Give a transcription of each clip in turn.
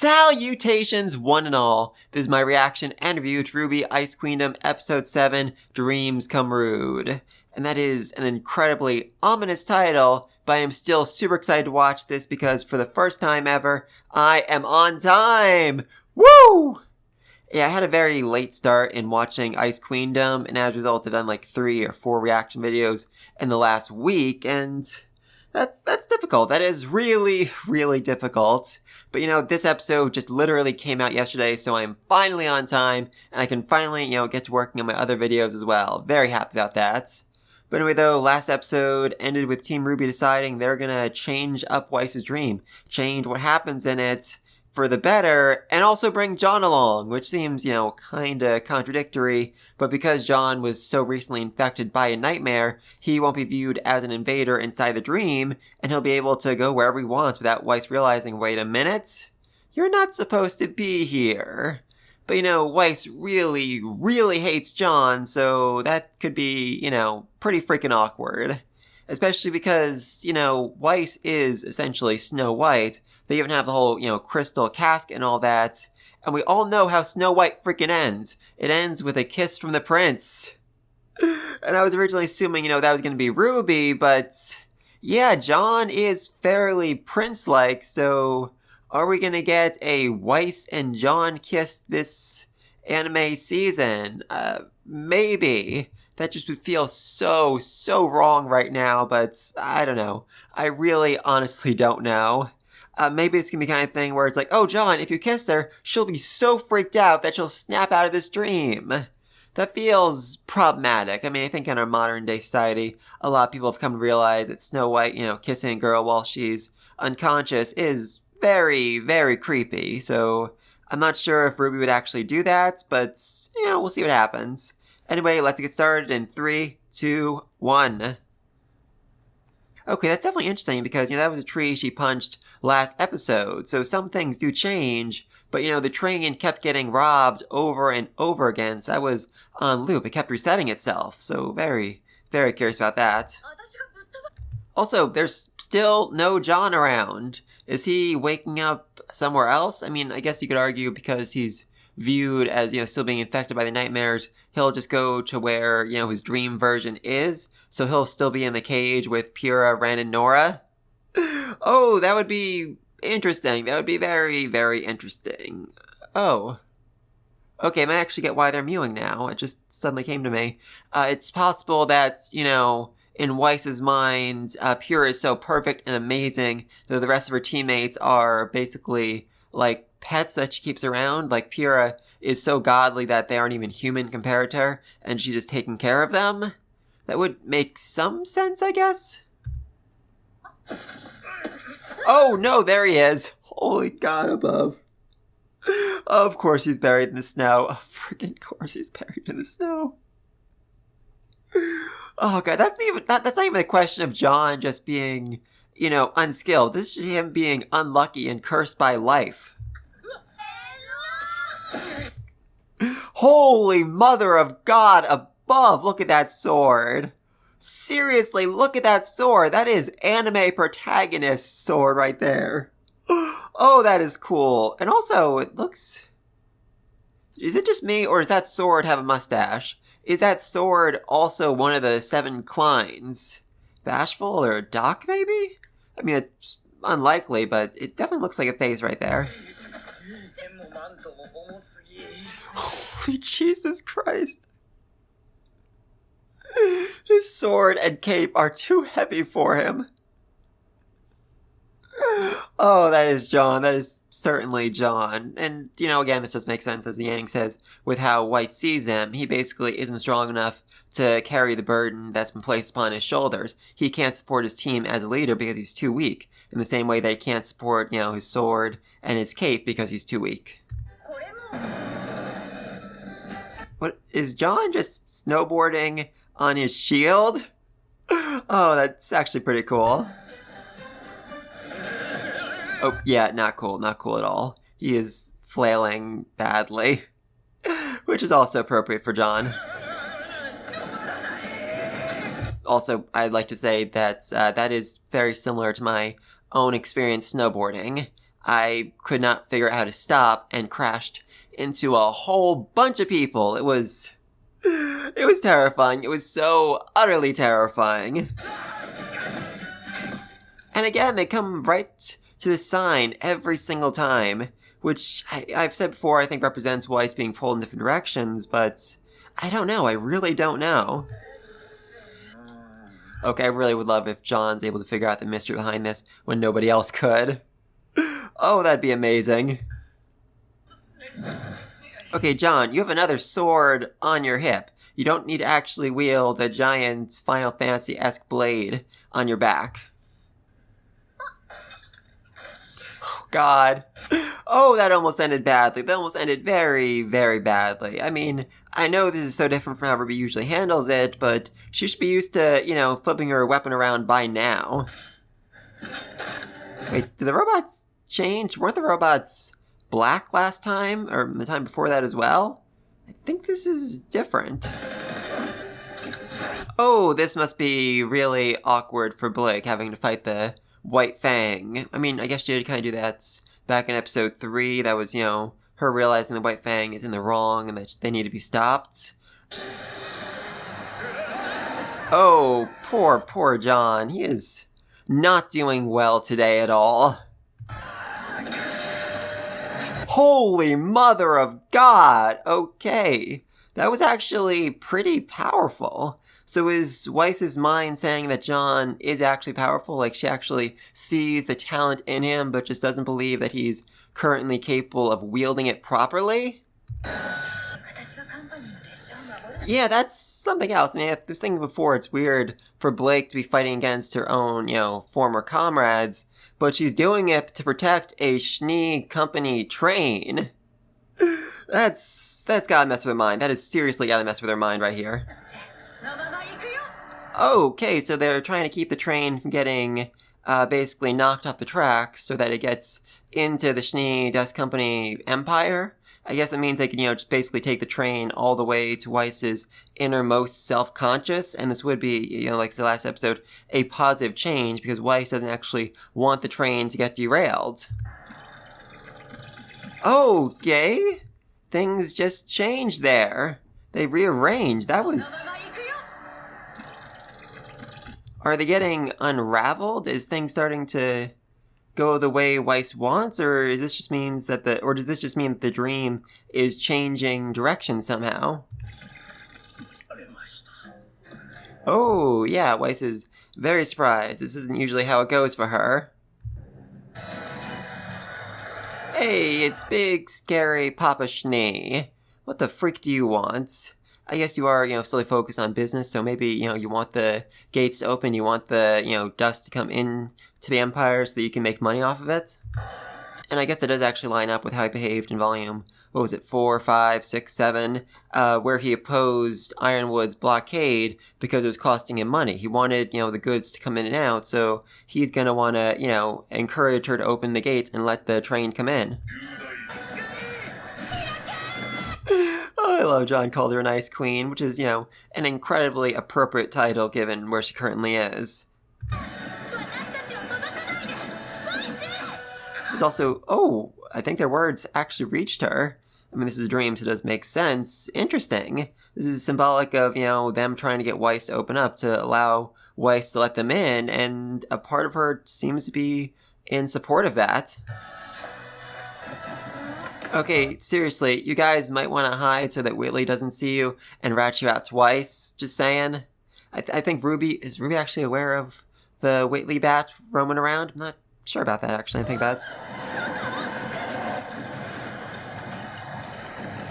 Salutations, one and all. This is my reaction and review to RWBY Ice Queendom Episode 7, Dreams Come Rude. And that is an incredibly ominous title, but I am still super excited to watch this because for the first time ever, I am on time! Woo! Yeah, I had a very late start in watching Ice Queendom, and as a result, I've done like 3 or 4 reaction videos in the last week, and that's difficult. That is really, really difficult. But you know, this episode just literally came out yesterday, so I'm finally on time, and I can finally, get to working on my other videos as well. Very happy about that. But anyway though, last episode ended with Team RWBY deciding they're gonna change up Weiss's dream. Change what happens in it for the better, and also bring Jaune along, which seems, kinda contradictory, but because Jaune was so recently infected by a nightmare, he won't be viewed as an invader inside the dream, and he'll be able to go wherever he wants without Weiss realizing, wait a minute, you're not supposed to be here. But Weiss really, really hates Jaune, so that could be, pretty freaking awkward. Especially because, Weiss is essentially Snow White. They even have the whole, crystal casket and all that. And we all know how Snow White freaking ends. It ends with a kiss from the prince. And I was originally assuming, that was going to be RWBY, but yeah, Jaune is fairly prince-like, so are we going to get a Weiss and Jaune kiss this anime season? Maybe. That just would feel so wrong right now, but I don't know. I really honestly don't know. Maybe it's going to be the kind of thing where it's like, oh, Jaune, if you kiss her, she'll be so freaked out that she'll snap out of this dream. That feels problematic. I mean, I think in our modern day society, a lot of people have come to realize that Snow White, kissing a girl while she's unconscious is very, very creepy. So I'm not sure if RWBY would actually do that, but, we'll see what happens. Anyway, let's get started in 3, 2, 1. Okay, that's definitely interesting because, that was a tree she punched last episode, so some things do change, but, the train kept getting robbed over and over again, so that was on loop. It kept resetting itself, so very, very curious about that. Also, there's still no Jaune around. Is he waking up somewhere else? I mean, I guess you could argue because he's viewed as, still being infected by the nightmares, he'll just go to where, his dream version is, so he'll still be in the cage with Pyrrha, Ren, and Nora. Oh, that would be interesting. That would be very, very interesting. Oh. Okay, I might actually get why they're mewing now. It just suddenly came to me. It's possible that, in Weiss's mind, Pyrrha is so perfect and amazing that the rest of her teammates are basically, like, pets that she keeps around. Like, Pyrrha is so godly that they aren't even human compared to her, and she's just taking care of them. That would make some sense, I guess. Oh, no, there he is. Holy God above. Of course he's buried in the snow. Of freaking course he's buried in the snow. Oh, God, that's not even a question of Jaune just being, unskilled. This is him being unlucky and cursed by life. Holy mother of God above, look at that sword. Seriously, look at that sword. That is anime protagonist sword right there. Oh, that is cool. And also, it looks... Is it just me, or does that sword have a mustache? Is that sword also one of the 7 Kleins? Bashful or Doc, maybe? I mean, it's unlikely, but it definitely looks like a face right there. Holy Jesus Christ. His sword and cape are too heavy for him. Oh, that is Jaune. That is certainly Jaune. And, again, this does make sense, as the Yang says, with how Weiss sees him. He basically isn't strong enough to carry the burden that's been placed upon his shoulders. He can't support his team as a leader because he's too weak, in the same way that he can't support, his sword and his cape because he's too weak. What, is Jaune just snowboarding on his shield? Oh, that's actually pretty cool. Oh, yeah, not cool at all. He is flailing badly, which is also appropriate for Jaune. Also, I'd like to say that that is very similar to my own experience snowboarding. I could not figure out how to stop and crashed into a whole bunch of people. It was terrifying. It was so utterly terrifying. And again, they come right to the sign every single time, which I've said before I think represents Weiss being pulled in different directions, but I don't know. I really don't know. Okay, I really would love if Jaune's able to figure out the mystery behind this when nobody else could. Oh, that'd be amazing. Okay, Jaune, you have another sword on your hip. You don't need to actually wield a giant Final Fantasy-esque blade on your back. Oh, God. Oh, that almost ended badly. That almost ended very, very badly. I mean, I know this is so different from how RWBY usually handles it, but she should be used to, flipping her weapon around by now. Wait, did the robots change? Weren't the robots black last time? Or the time before that as well? I think this is different. Oh, this must be really awkward for Blake, having to fight the White Fang. I mean, I guess she did kind of do that back in episode 3. That was, her realizing the White Fang is in the wrong and that they need to be stopped. Oh, poor Jaune. He is not doing well today at all. Holy mother of God! Okay, that was actually pretty powerful. So is Weiss's mind saying that Jaune is actually powerful? Like, she actually sees the talent in him, but just doesn't believe that he's currently capable of wielding it properly? Yeah, that's something else. I mean, I was thinking before, it's weird for Blake to be fighting against her own, former comrades, but she's doing it to protect a Schnee Company train. That's gotta mess with her mind. That has seriously gotta mess with her mind right here. Okay, so they're trying to keep the train from getting basically knocked off the track so that it gets into the Schnee Dust Company empire. I guess that means they can, just basically take the train all the way to Weiss's innermost self-conscious, and this would be, like the last episode, a positive change because Weiss doesn't actually want the train to get derailed. Okay, things just changed there. They rearranged. That was... Are they getting unraveled? Is things starting to go the way Weiss wants, or does this just mean that the dream is changing direction somehow? Oh, yeah, Weiss is very surprised. This isn't usually how it goes for her. Hey, it's big, scary Papa Schnee. What the freak do you want? I guess you are, still focused on business, so maybe, you want the gates to open, you want the, dust to come in to the Empire so that you can make money off of it. And I guess that does actually line up with how he behaved in volume, 4, 5, 6, 7, where he opposed Ironwood's blockade because it was costing him money. He wanted, the goods to come in and out, so he's gonna want to, encourage her to open the gates and let the train come in. I love Jaune called her an ice queen, which is, an incredibly appropriate title given where she currently is. There's also, I think their words actually reached her. I mean, this is a dream, so it does make sense. Interesting. This is symbolic of, them trying to get Weiss to open up, to allow Weiss to let them in, and a part of her seems to be in support of that. Okay, seriously, you guys might want to hide so that Whitley doesn't see you and rat you out twice. Just saying. I think is RWBY actually aware of the Whitley bat roaming around? I'm not sure about that, actually. I think that's...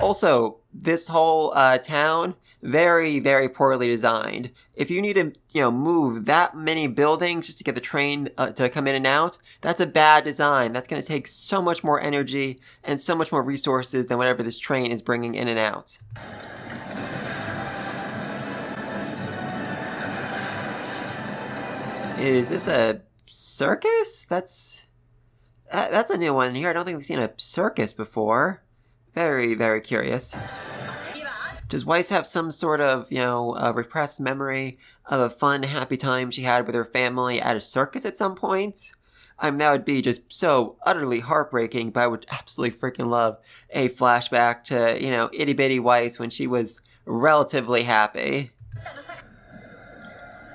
Also, this whole town, very, very poorly designed. If you need to, move that many buildings just to get the train to come in and out, that's a bad design. That's going to take so much more energy and so much more resources than whatever this train is bringing in and out. Is this a circus? That's a new one here. I don't think we've seen a circus before. Very, very curious. Does Weiss have some sort of, repressed memory of a fun, happy time she had with her family at a circus at some point? I mean, that would be just so utterly heartbreaking, but I would absolutely freaking love a flashback to, itty bitty Weiss when she was relatively happy.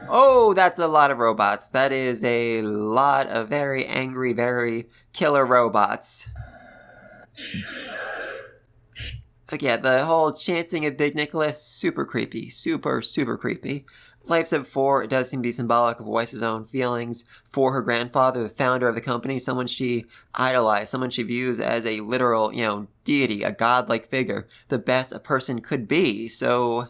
Oh, that's a lot of robots. That is a lot of very angry, very killer robots. Again, the whole chanting of Big Nicholas, super creepy. Super, super creepy. Like I've said before, it does seem to be symbolic of Weiss's own feelings for her grandfather, the founder of the company, someone she idolized, someone she views as a literal, deity, a godlike figure, the best a person could be. So,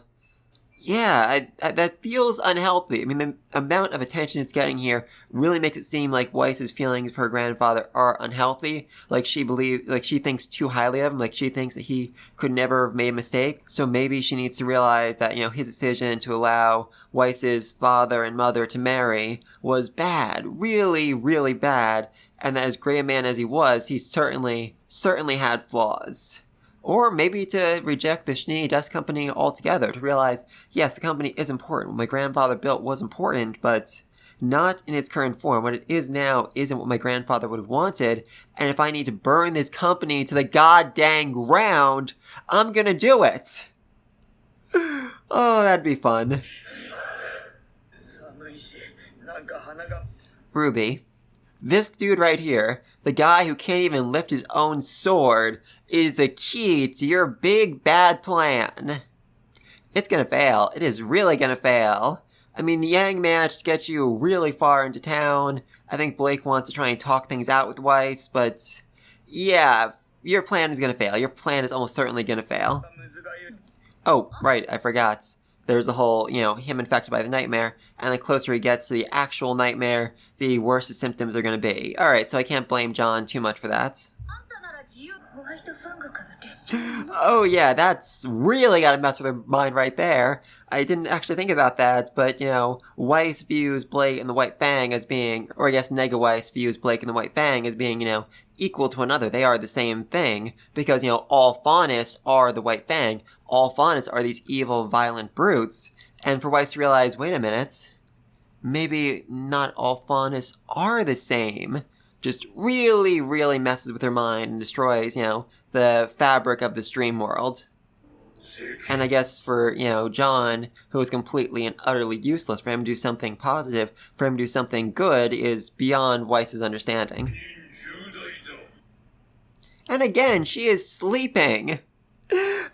yeah, that feels unhealthy. I mean, the amount of attention it's getting here really makes it seem like Weiss's feelings for her grandfather are unhealthy. Like she thinks too highly of him. Like she thinks that he could never have made a mistake. So maybe she needs to realize that, his decision to allow Weiss's father and mother to marry was bad. Really, really bad. And that as great a man as he was, he certainly had flaws. Or maybe to reject the Schnee Dust Company altogether, to realize, yes, the company is important. What my grandfather built was important, but not in its current form. What it is now isn't what my grandfather would have wanted, and if I need to burn this company to the goddamn ground, I'm gonna do it! Oh, that'd be fun. RWBY. This dude right here, the guy who can't even lift his own sword, is the key to your big bad plan. It's gonna fail. It is really gonna fail. I mean, Yang managed to get you really far into town. I think Blake wants to try and talk things out with Weiss, but yeah, your plan is gonna fail. Your plan is almost certainly gonna fail. Oh, right, I forgot. There's the whole, him infected by the nightmare, and the closer he gets to the actual nightmare, the worse the symptoms are going to be. Alright, so I can't blame Jaune too much for that. Oh yeah, that's really gotta mess with her mind right there. I didn't actually think about that, but, Weiss views Blake and the White Fang as being, or I guess Nega Weiss views Blake and the White Fang as being, equal to another. They are the same thing, because, all Faunus are the White Fang. All Faunus are these evil, violent brutes. And for Weiss to realize, wait a minute, maybe not all Faunus are the same, just really, really messes with her mind and destroys, the fabric of this dream world. And I guess for, Jaune, who is completely and utterly useless, for him to do something positive, for him to do something good, is beyond Weiss's understanding. And again, she is sleeping.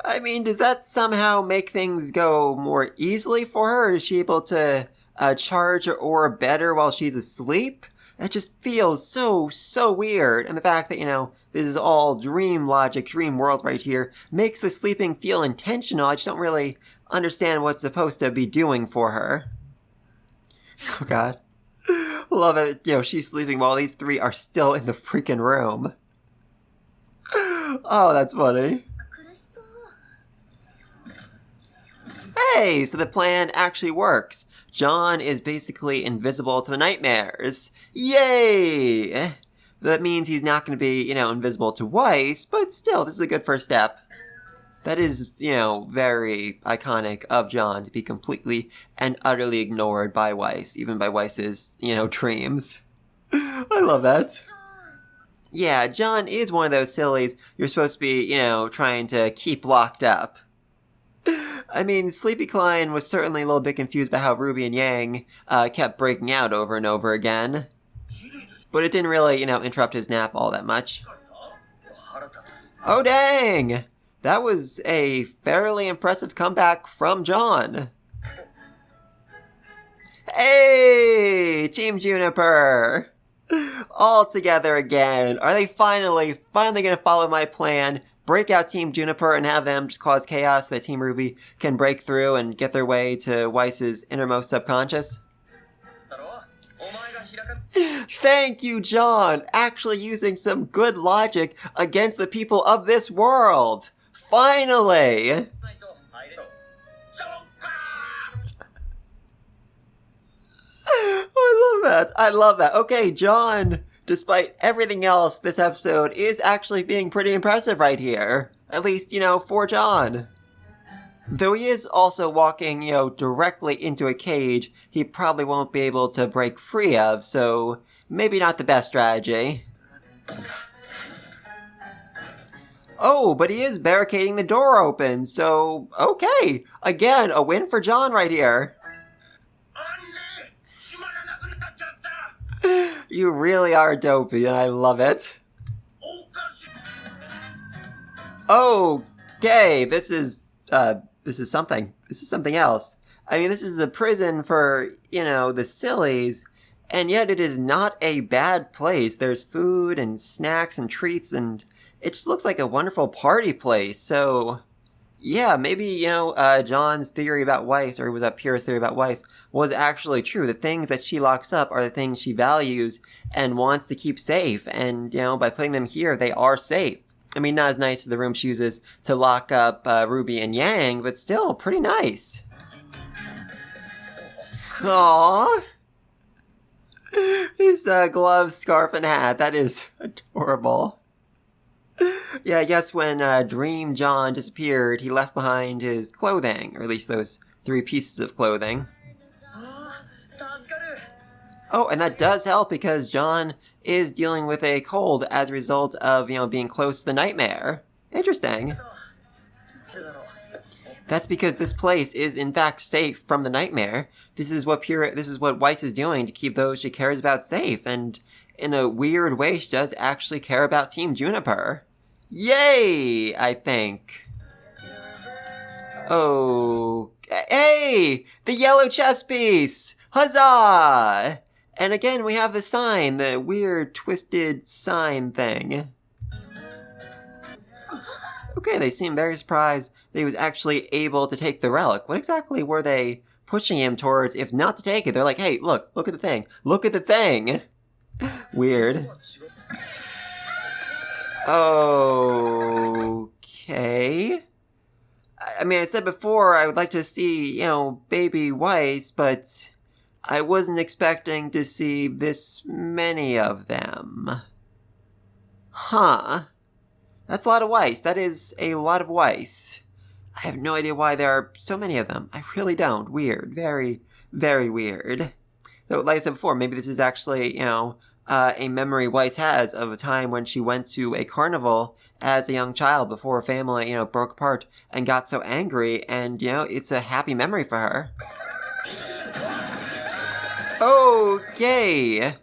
I mean, does that somehow make things go more easily for her? Is she able to charge her aura better while she's asleep? That just feels so weird. And the fact that, this is all dream logic, dream world right here, makes the sleeping feel intentional. I just don't really understand what's supposed to be doing for her. Oh god. Love it, she's sleeping while these three are still in the freaking room. Oh, that's funny. Hey, so the plan actually works. Jaune is basically invisible to the nightmares. Yay! That means he's not going to be, invisible to Weiss, but still, this is a good first step. That is, very iconic of Jaune to be completely and utterly ignored by Weiss, even by Weiss's, dreams. I love that. Yeah, Jaune is one of those sillies you're supposed to be, trying to keep locked up. I mean, Sleepy Klein was certainly a little bit confused by how RWBY and Yang kept breaking out over and over again. But it didn't really, interrupt his nap all that much. Oh dang! That was a fairly impressive comeback from Jaune. Hey! Team Juniper! All together again. Are they finally gonna follow my plan? Break out Team Juniper and have them just cause chaos so that Team RWBY can break through and get their way to Weiss's innermost subconscious? Thank you, Jaune! Actually using some good logic against the people of this world! Finally! I love that. Okay, Jaune, despite everything else, this episode is actually being pretty impressive right here. At least, for Jaune. Though he is also walking, directly into a cage he probably won't be able to break free of, so maybe not the best strategy. Oh, but he is barricading the door open, so okay. Again, a win for Jaune right here. You really are dopey, and I love it. Okay, this is something. This is something else. I mean, this is the prison for, the sillies, and yet it is not a bad place. There's food and snacks and treats, and it just looks like a wonderful party place. So, yeah, maybe, Jaune's theory about Weiss, or was that Pyrrha's theory about Weiss, was actually true. The things that she locks up are the things she values and wants to keep safe, and, by putting them here, they are safe. I mean, not as nice as the room she uses to lock up RWBY and Yang, but still pretty nice. Aww. His gloves, scarf, and hat. That is adorable. Yeah, I guess when Dream Jaune disappeared, he left behind his clothing, or at least those 3 pieces of clothing. Oh, and that does help because Jaune is dealing with a cold as a result of, being close to the nightmare. Interesting. That's because this place is in fact safe from the nightmare. This is what Weiss is doing to keep those she cares about safe, and in a weird way, she does actually care about Team Juniper. Yay, I think. Oh, hey, the yellow chess piece! Huzzah! And again, we have the sign, the weird twisted sign thing. Okay, they seem very surprised that he was actually able to take the relic. What exactly were they pushing him towards, if not to take it? They're like, hey, look at the thing. Look at the thing. Weird. Okay. I mean, I said before I would like to see, baby Weiss, but I wasn't expecting to see this many of them. Huh. That's a lot of Weiss. That is a lot of Weiss. I have no idea why there are so many of them. I really don't. Weird. Very, very weird. Though, like I said before, maybe this is actually, a memory Weiss has of a time when she went to a carnival as a young child before her family, broke apart and got so angry, and, it's a happy memory for her. Okay.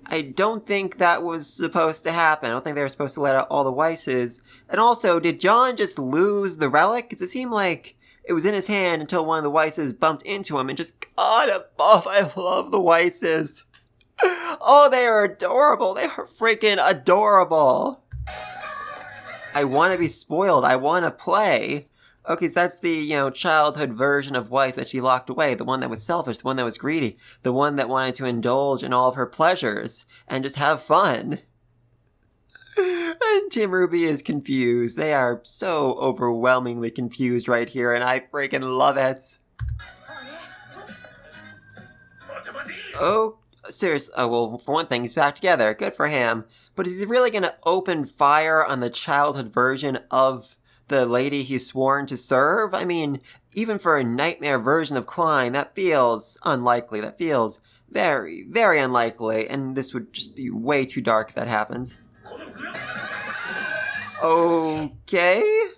I don't think that was supposed to happen. I don't think they were supposed to let out all the Weisses. And also, did Jaune just lose the relic? Because it seemed like it was in his hand until one of the Weisses bumped into him and just got above. I love the Weisses. Oh, they are adorable. They are freaking adorable. I want to be spoiled. I want to play. Okay, so that's the, childhood version of Weiss that she locked away. The one that was selfish, the one that was greedy, the one that wanted to indulge in all of her pleasures and just have fun. And Team RWBY is confused. They are so overwhelmingly confused right here, and I freaking love it. Oh, seriously. Oh, well, for one thing, he's back together. Good for him. But is he really going to open fire on the childhood version of the lady he's sworn to serve? I mean, even for a nightmare version of Klein, that feels unlikely. That feels very, very unlikely. And this would just be way too dark if that happens. Okay.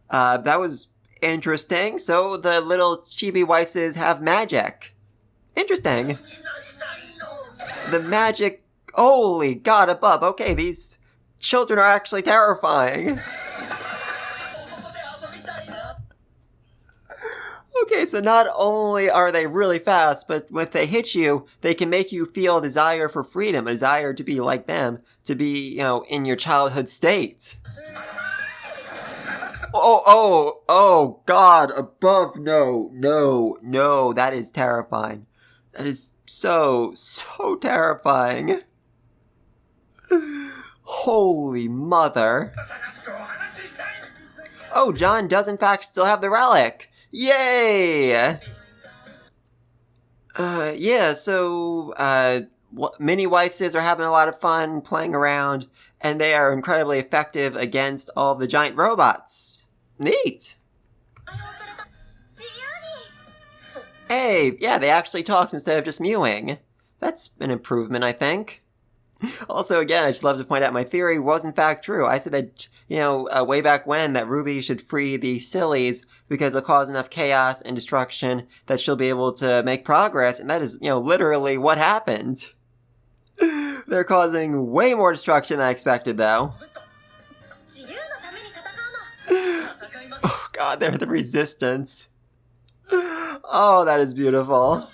That was interesting. So the little chibi Weisses have magic. Interesting. The magic... Holy God above. Okay, these children are actually terrifying. Okay, so not only are they really fast, but when they hit you, they can make you feel a desire for freedom, a desire to be like them, to be, in your childhood state. Oh, God, above, no, that is terrifying. That is so terrifying. Holy mother. Oh, Jaune does in fact still have the relic. Yay! Yeah, so, mini Weisses are having a lot of fun playing around, and they are incredibly effective against all of the giant robots. Neat! Hey, yeah, they actually talked instead of just mewing. That's an improvement, I think. Also, again, I just love to point out my theory was in fact true. I said that, way back when, that RWBY should free the sillies because they'll cause enough chaos and destruction that she'll be able to make progress, and that is, literally what happened. They're causing way more destruction than I expected, though. Oh god, they're the resistance. Oh, that is beautiful.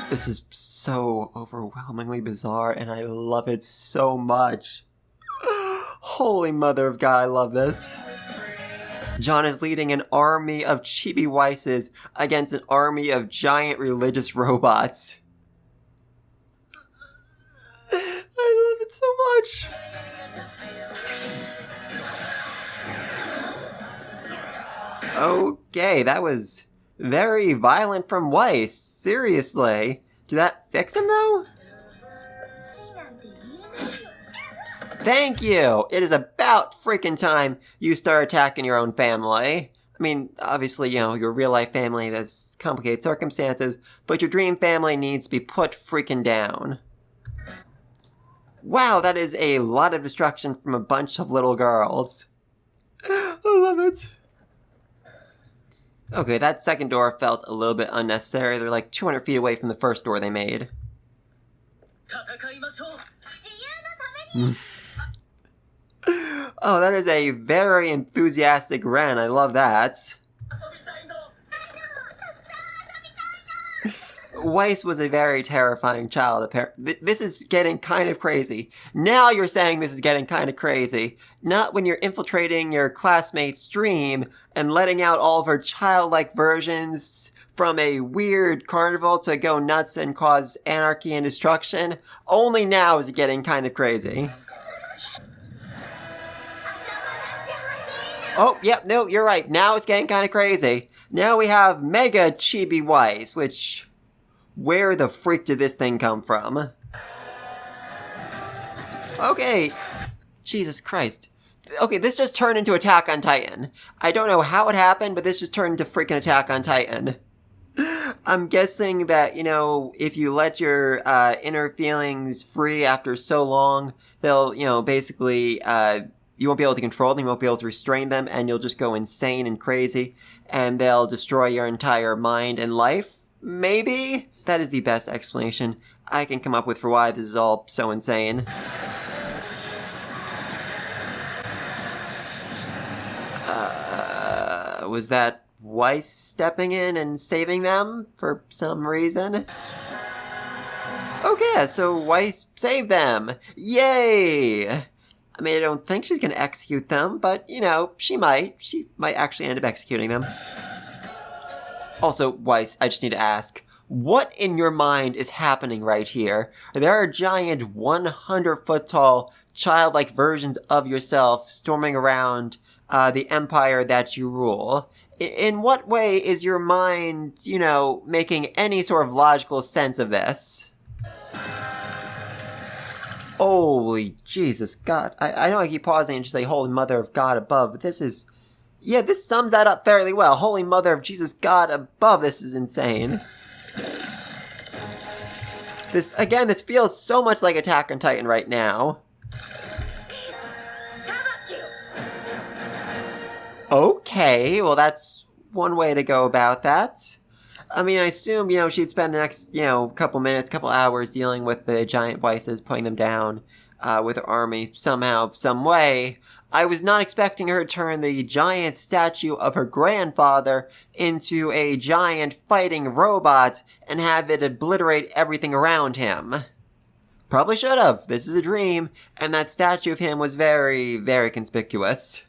This is so overwhelmingly bizarre, and I love it so much. Holy mother of God, I love this. Jaune is leading an army of Chibi Weisses against an army of giant religious robots. I love it so much. Okay, that was very violent from Weiss. Seriously. Did that fix him, though? Thank you! It is about freaking time you start attacking your own family. I mean, obviously, your real-life family, that's complicated circumstances, but your dream family needs to be put freaking down. Wow, that is a lot of destruction from a bunch of little girls. I love it. Okay, that second door felt a little bit unnecessary. They're like 200 feet away from the first door they made. Oh, that is a very enthusiastic Ren. I love that. Weiss was a very terrifying child. This is getting kind of crazy. Now you're saying this is getting kind of crazy. Not when you're infiltrating your classmate's dream and letting out all of her childlike versions from a weird carnival to go nuts and cause anarchy and destruction. Only now is it getting kind of crazy. Oh, yep, no, you're right. Now it's getting kind of crazy. Now we have Mega Chibi Weiss, which... Where the freak did this thing come from? Okay. Jesus Christ. Okay, this just turned into Attack on Titan. I don't know how it happened, but this just turned into freaking Attack on Titan. I'm guessing that, if you let your inner feelings free after so long, they'll, basically, you won't be able to control them, you won't be able to restrain them, and you'll just go insane and crazy, and they'll destroy your entire mind and life. Maybe? That is the best explanation I can come up with for why this is all so insane. Was that Weiss stepping in and saving them for some reason? Okay, so Weiss saved them! Yay! I mean, I don't think she's gonna execute them, but, she might. She might actually end up executing them. Also, Weiss, I just need to ask, what in your mind is happening right here? There are giant 100-foot-tall, childlike versions of yourself storming around the empire that you rule. In what way is your mind, making any sort of logical sense of this? Holy Jesus God. I know I keep pausing and just say, Holy Mother of God above, but this is... Yeah, this sums that up fairly well. Holy Mother of Jesus God above, this is insane. This feels so much like Attack on Titan right now. Okay, well that's one way to go about that. I mean, I assume, she'd spend the next, couple hours dealing with the giant Weisses, putting them down with her army somehow, some way. I was not expecting her to turn the giant statue of her grandfather into a giant fighting robot and have it obliterate everything around him. Probably should have. This is a dream, and that statue of him was very, very conspicuous.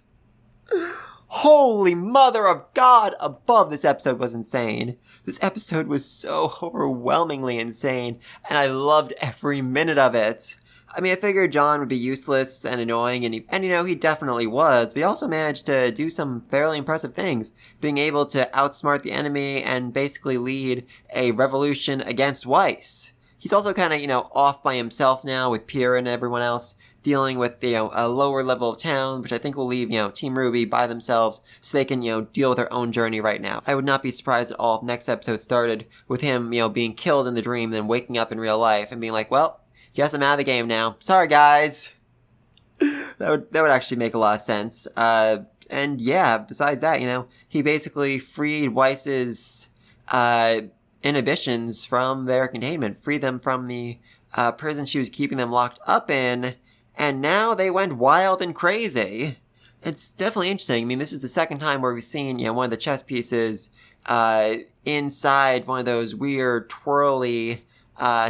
Holy Mother of God above, this episode was insane. This episode was so overwhelmingly insane, and I loved every minute of it. I mean, I figured Jaune would be useless and annoying, and he definitely was, but he also managed to do some fairly impressive things, being able to outsmart the enemy and basically lead a revolution against Weiss. he's also kind of, off by himself now with Pierre and everyone else, dealing with, a lower level of town, which I think will leave, Team RWBY by themselves so they can, deal with their own journey right now. I would not be surprised at all if next episode started with him, being killed in the dream, then waking up in real life and being like, well, guess I'm out of the game now. Sorry, guys. That would actually make a lot of sense. And yeah, besides that, he basically freed Weiss's, inhibitions from their containment, freed them from the, prison she was keeping them locked up in, and now they went wild and crazy. It's definitely interesting. I mean, this is the second time where we've seen, one of the chess pieces, inside one of those weird twirly,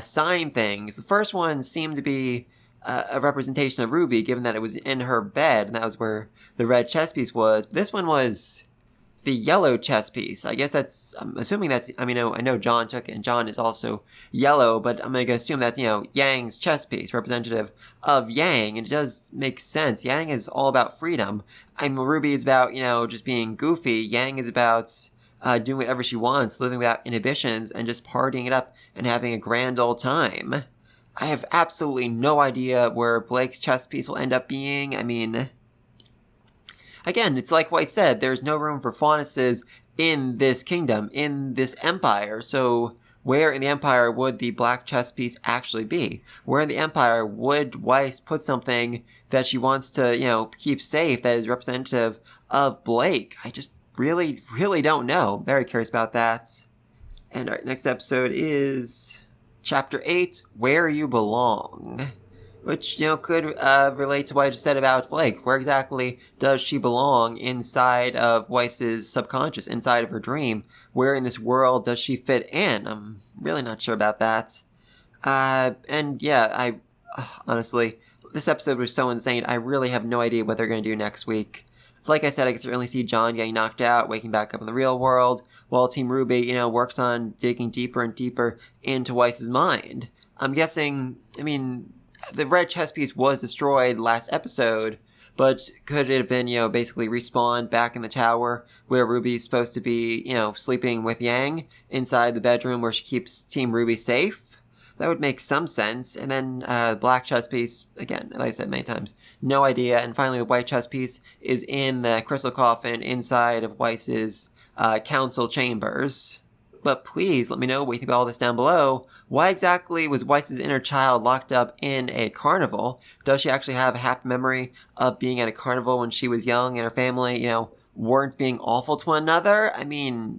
sign things. The first one seemed to be a representation of RWBY, given that it was in her bed, and that was where the red chess piece was. But this one was the yellow chess piece. I guess I'm assuming that's, I know Jaune took it, and Jaune is also yellow, but I'm going to assume that's, Yang's chess piece, representative of Yang, and it does make sense. Yang is all about freedom. RWBY is about, just being goofy. Yang is about doing whatever she wants, living without inhibitions, and just partying it up and having a grand old time. I have absolutely no idea where Blake's chess piece will end up being. Again, it's like Weiss said, there's no room for faunesses in this kingdom, in this empire, so where in the empire would the black chess piece actually be? Where in the empire would Weiss put something that she wants to, keep safe that is representative of Blake? I just really, really don't know. Very curious about that. And our next episode is Chapter 8, Where You Belong. Which, could relate to what I just said about Blake. Where exactly does she belong inside of Weiss's subconscious, inside of her dream? Where in this world does she fit in? I'm really not sure about that. And yeah, honestly, this episode was so insane, I really have no idea what they're going to do next week. Like I said, I can certainly see Jaune getting knocked out, waking back up in the real world, while Team RWBY, works on digging deeper and deeper into Weiss's mind. I'm guessing, the red chess piece was destroyed last episode, but could it have been, basically respawned back in the tower where RWBY is supposed to be, sleeping with Yang inside the bedroom where she keeps Team RWBY safe? That would make some sense. And then the black chess piece, again, like I said many times, no idea. And finally, the white chess piece is in the crystal coffin inside of Weiss's council chambers. But please let me know what you think about all this down below. Why exactly was Weiss's inner child locked up in a carnival? Does she actually have a happy memory of being at a carnival when she was young and her family, weren't being awful to one another?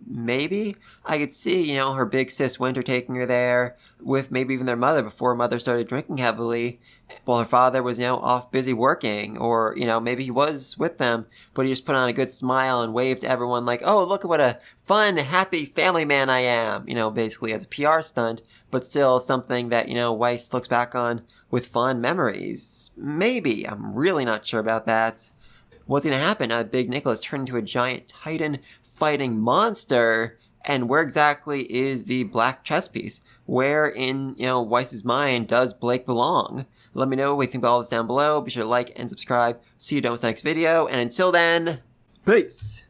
Maybe. I could see, her big sis Winter taking her there with maybe even their mother before her mother started drinking heavily while her father was, off busy working. Or, maybe he was with them, but he just put on a good smile and waved to everyone like, oh, look at what a fun, happy family man I am. Basically as a PR stunt, but still something that, Weiss looks back on with fond memories. Maybe. I'm really not sure about that. What's going to happen now that Big Nicholas turned into a giant titan fighting monster? And where exactly is the black chess piece? Where in, Weiss's mind does Blake belong? Let me know what you think about all this down below. Be sure to like and subscribe so you don't miss the next video. And until then, peace!